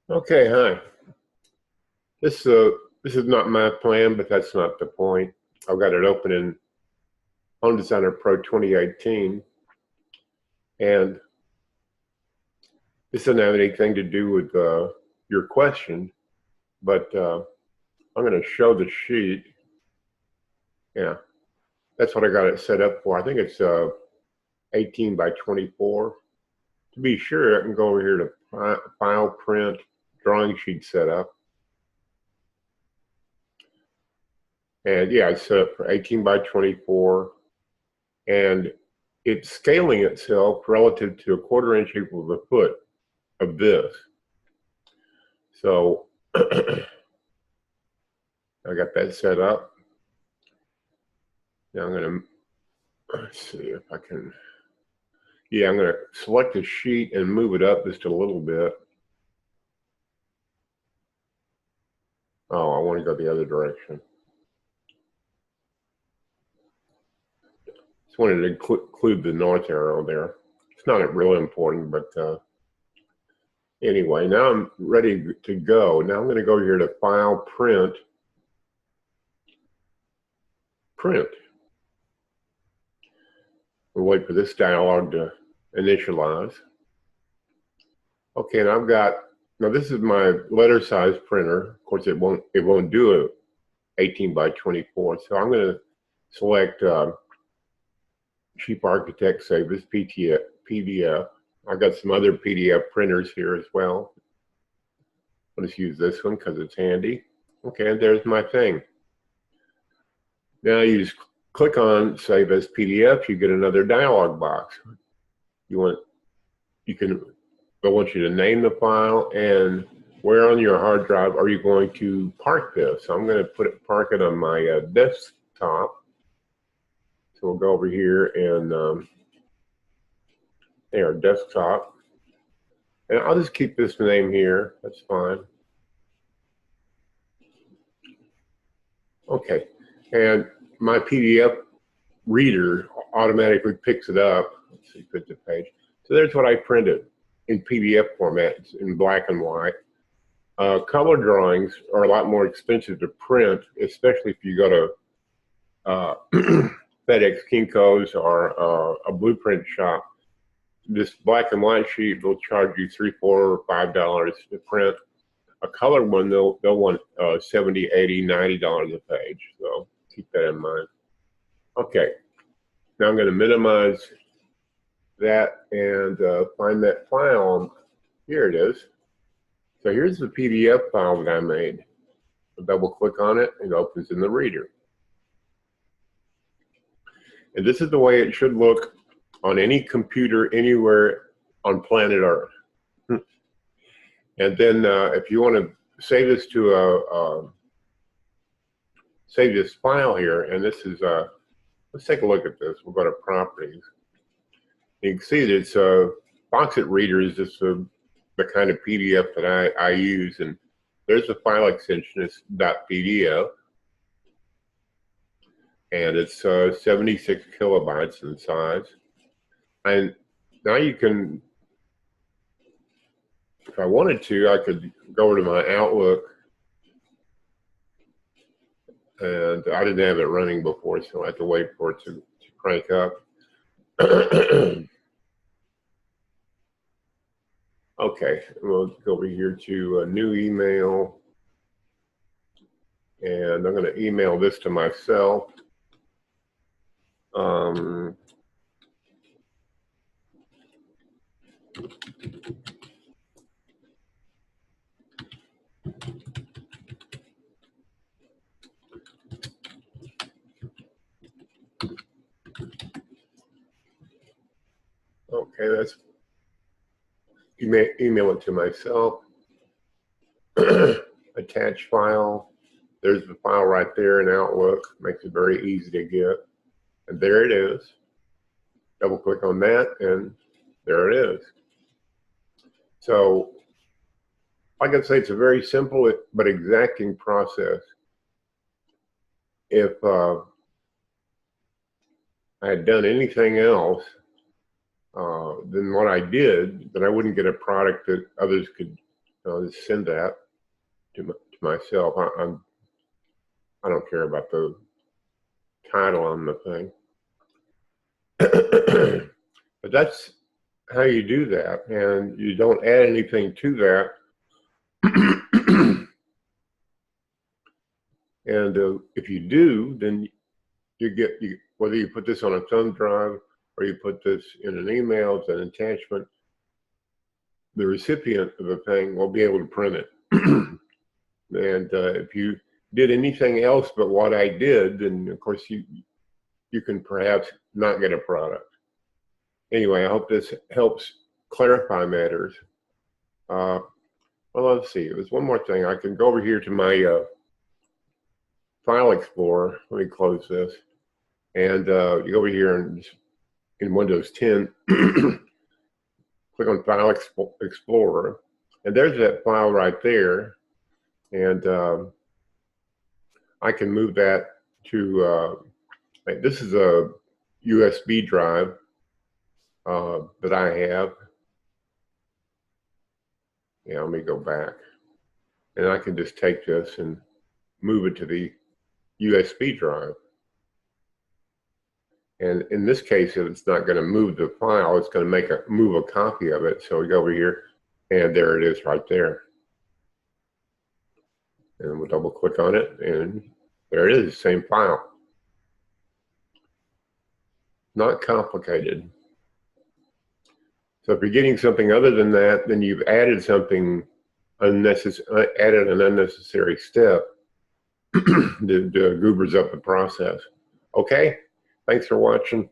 Okay, hi. This is not my plan, but that's not the point. I've got it open in Home Designer Pro 2018, and this doesn't have anything to do with your question, but I'm going to show the sheet. Yeah, that's what I got it set up for. I think it's 18 by 24. To be sure, I can go over here to File, Print, Drawing Sheet Setup. And yeah, it's set up for 18 by 24. And it's scaling itself relative to a 1/4 inch equal to the foot of this. So I got that set up. Now I'm going to, let's see if I can, yeah, I'm going to select the sheet and move it up just a little bit. Oh, I want to go the other direction. Just wanted to include the north arrow there. It's not really important, but anyway, now I'm ready to go. Now I'm going to go here to File, Print, Print. We'll wait for this dialog to initialize. Okay, and I've got, now this is my letter size printer. Of course, it won't do a 18 by 24. So I'm going to select Cheap Architect, save as PDF. I've got some other PDF printers here as well. I'll just use this one because it's handy. Okay, and there's my thing. Now you just click on Save as PDF. You get another dialog box. I want you to name the file and where on your hard drive are you going to park this. So I'm going to park it on my desktop. So we'll go over here and there, desktop. And I'll just keep this name here. That's fine. Okay, and my PDF reader automatically picks it up. Let's see, put the page. So there's what I printed in PDF format. It's in black and white. Color drawings are a lot more expensive to print, especially if you go to FedEx, Kinko's, or a blueprint shop. This black and white sheet will charge you $3, $4, or $5 to print. A color one, they'll want $70, $80, $90 a page. So keep that in mind. Okay, now I'm going to minimize that and find that file. Here it is. So here's the PDF file that I made. I'll double click on it, and it opens in the reader. And this is the way it should look on any computer anywhere on planet Earth. And then if you want to save this to save this file here, and this is, let's take a look at this. We'll go to Properties. You can see that it's Foxit Reader is just the kind of PDF that I use, and there's the file extension. It's .pdf, and it's 76 kilobytes in size. And now you can, if I wanted to, I could go over to my Outlook, and I didn't have it running before, so I have to wait for it to crank up. Okay, we'll go over here to a new email, and I'm going to email this to myself. Okay, that's email it to myself. Attach file. There's the file right there in Outlook. Makes it very easy to get. And there it is. Double click on that, and there it is. So, like I say, it's a very simple but exacting process. If I had done anything else than what I did, then I wouldn't get a product that others could I'll just send that to myself. I don't care about the title on the thing. But that's how you do that, and you don't add anything to that. And if you do, then whether you put this on a thumb drive or you put this in an email as an attachment, the recipient of the thing will be able to print it. And if you did anything else but what I did, then of course you can perhaps not get a product. Anyway, I hope this helps clarify matters. Well, let's see. There's one more thing. I can go over here to my File Explorer. Let me close this. And you go over here and in Windows 10, click on File Explorer. And there's that file right there. And I can move that to, this is a USB drive that I have. Yeah, let me go back. And I can just take this and move it to the USB drive. And in this case, it's not going to move the file, it's going to move a copy of it. So we go over here, and there it is right there. And we'll double click on it, and there it is, the same file. Not complicated. So if you're getting something other than that, then you've added something unnecessary, added an unnecessary step that goobers up the process. Okay, thanks for watching.